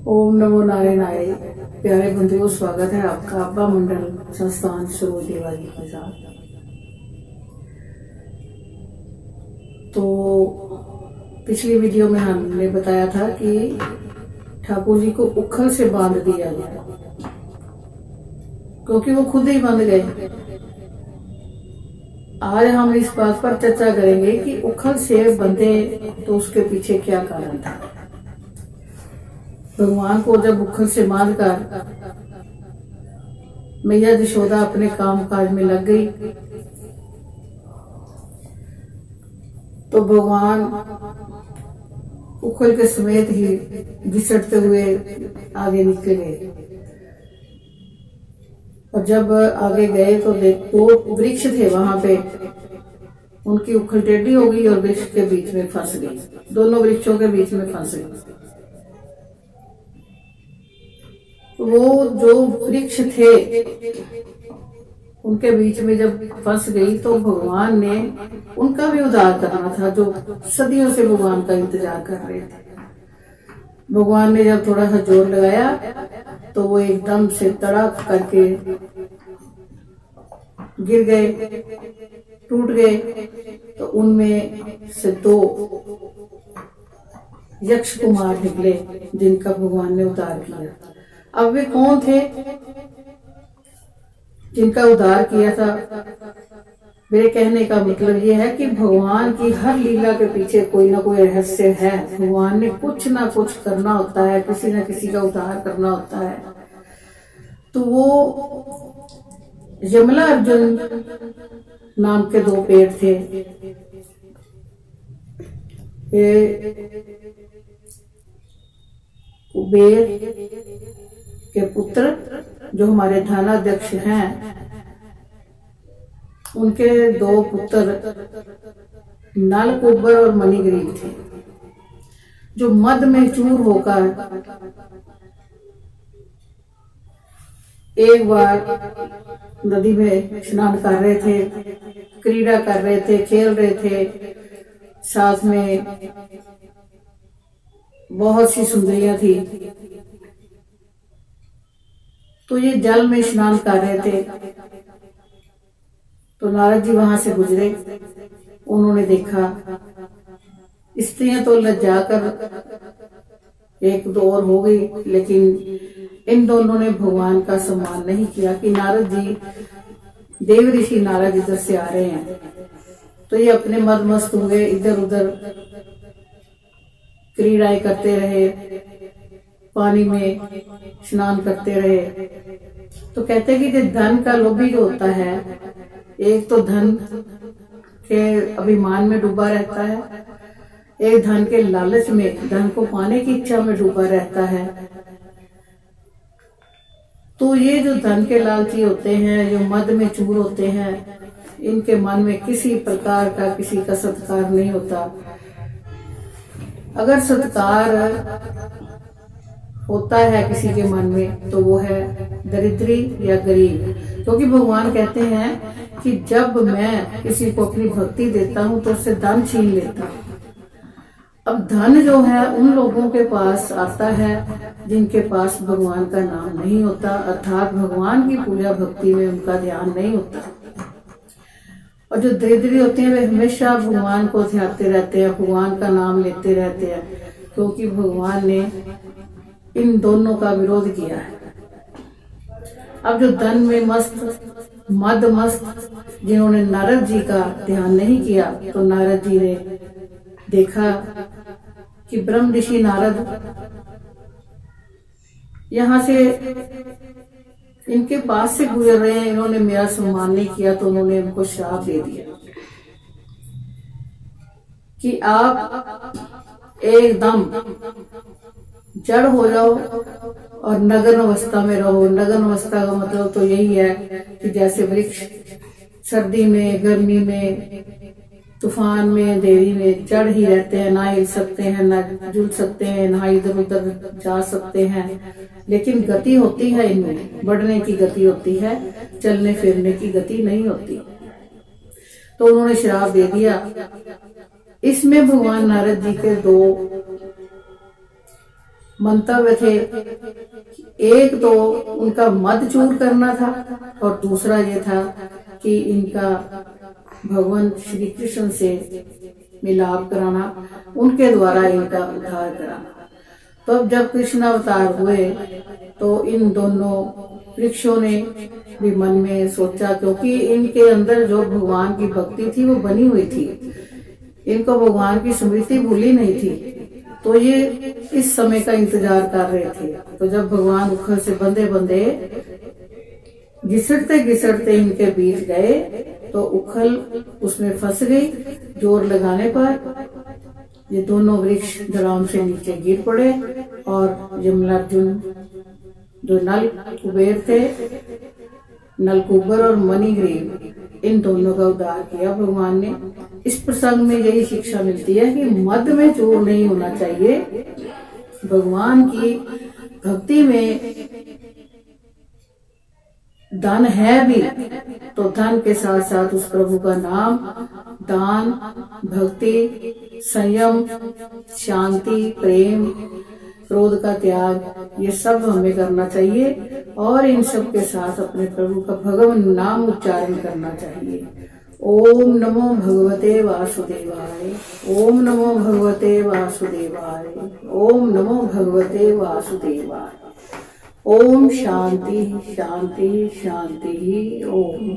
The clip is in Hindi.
ओम नमो नारायणाय। प्यारे बंधुओं, स्वागत है आपका अब्बा मंडल संस्थान सरोज देवाजी के साथ। तो पिछली वीडियो में हमने बताया था कि ठाकुर जी को उखल से बांध दिया गया क्योंकि वो खुद ही बंध गए। आज हम इस बात पर चर्चा करेंगे कि उखल से बंधे तो उसके पीछे क्या कारण था। भगवान को जब उखल से बांधकर मैया यशोदा अपने काम काज में लग गई तो भगवान उखल के समेत ही घिसटते हुए आगे निकल गए। और जब आगे गए तो दो वृक्ष थे वहां पे, उनकी उखल टेढ़ी हो गई और वृक्ष के बीच में फंस गई। दोनों वृक्षों के बीच में फंस गई। वो जो वृक्ष थे उनके बीच में जब फंस गई तो भगवान ने उनका भी उद्धार करना था, जो सदियों से भगवान का इंतजार कर रहे थे। भगवान ने जब थोड़ा सा जोर लगाया तो वो एकदम से तड़क करके गिर गए, टूट गए। तो उनमें से दो यक्ष कुमार निकले जिनका भगवान ने उद्धार किया। अब वे कौन थे जिनका उद्धार किया था? मेरे कहने का मतलब ये है कि भगवान की हर लीला के पीछे कोई ना कोई रहस्य है। भगवान ने कुछ ना कुछ करना होता है, किसी न किसी का उद्धार करना होता है। तो वो यमला अर्जुन नाम के दो पेड़ थे। कुबेर के पुत्र जो हमारे थानाध्यक्ष हैं, उनके दो पुत्र नलकुबर और मणिग्रीव थे, जो मद में चूर होकर एक बार नदी में स्नान कर रहे थे, क्रीड़ा कर रहे थे, खेल रहे थे। साथ में बहुत सी सुंदरियां थी। तो ये जल में स्नान कर रहे थे तो नारद जी वहां से गुजरे। उन्होंने देखा स्त्रियां तो लज्जा कर एक दो और हो गई, लेकिन इन दोनों ने भगवान का सम्मान नहीं किया कि नारद जी, देव ऋषि नारद इधर से आ रहे हैं। तो ये अपने मद मस्त हुए, इधर उधर क्रीड़ाएं करते रहे, पानी में स्नान करते रहे। तो कहते कि धन का लोभी जो होता है, एक तो धन के अभिमान में डूबा रहता है, एक धन के लालच में, धन को पाने की इच्छा में डूबा रहता है। तो ये जो धन के लालची होते हैं, जो मद में चूर होते हैं, इनके मन में किसी प्रकार का किसी का सत्कार नहीं होता। अगर सत्कार होता है किसी के मन में तो वो है दरिद्री या गरीब। क्योंकि भगवान कहते हैं कि जब मैं किसी को अपनी भक्ति देता हूं तो उससे धन छीन लेता हूं। अब धन जो है उन लोगों के पास आता है जिनके पास भगवान का नाम नहीं होता, अर्थात भगवान की पूजा भक्ति में उनका ध्यान नहीं होता। और जो दरिद्री होते हैं वे हमेशा भगवान को ध्याते रहते हैं, भगवान का नाम लेते रहते हैं, क्योंकि भगवान ने इन दोनों का विरोध किया है। अब जो धन में मस्त, मद मस्त, जिन्होंने नारद जी का ध्यान नहीं किया, तो नारद जी ने देखा कि ब्रह्म ऋषि नारद यहाँ से इनके पास से गुजर रहे हैं, इन्होंने मेरा सम्मान नहीं किया। तो उन्होंने उनको श्राप दे दिया कि आप एकदम जड़ हो जाओ और नग्न अवस्था में रहो। नग्न अवस्था का मतलब तो यही है कि जैसे वृक्ष सर्दी में, गर्मी में, तूफान में, अंधेरी में जड़ ही रहते हैं, ना हिल सकते हैं, ना जुल सकते हैं, ना इधर उधर जा सकते हैं, लेकिन गति होती है, इनमें बढ़ने की गति होती है, चलने फिरने की गति नहीं होती। तो उन्होंने श्राप दे दिया। इसमें भगवान नारद जी के दो मंतव्य थे। एक तो उनका मद चूर करना था और दूसरा ये था कि इनका भगवान श्री कृष्ण से मिलाप कराना, उनके द्वारा इनका उद्धार कराना। तो अब जब कृष्ण अवतार हुए तो इन दोनों वृक्षों ने भी मन में सोचा, क्योंकि इनके अंदर जो भगवान की भक्ति थी वो बनी हुई थी, इनको भगवान की स्मृति भूली नहीं थी, तो ये इस समय का इंतजार कर रहे थे। तो जब भगवान उखल से बंधे बंधे घिसटते घिसटते इनके बीच गए तो उखल उसमें फंस गई। जोर लगाने पर ये दोनों वृक्ष धड़ाम से नीचे गिर पड़े और यमलार्जुन जो नल कुबेर थे, नलकुबर और मणिग्रीव, इन दोनों का उद्धार किया भगवान ने। इस प्रसंग में यही शिक्षा मिलती है कि मद में चूर नहीं होना चाहिए। भगवान की भक्ति में धन है भी, तो धन के साथ साथ उस प्रभु का नाम, दान, भक्ति, संयम, शांति, प्रेम, क्रोध का त्याग, ये सब हमें करना चाहिए और इन सब के साथ अपने प्रभु का भगवान नाम उच्चारण करना चाहिए। ओम नमो भगवते वासुदेवाय, ओम नमो भगवते वासुदेवाय, ओम नमो भगवते वासुदेवाय। ओम शांति शांति शांति। ओम।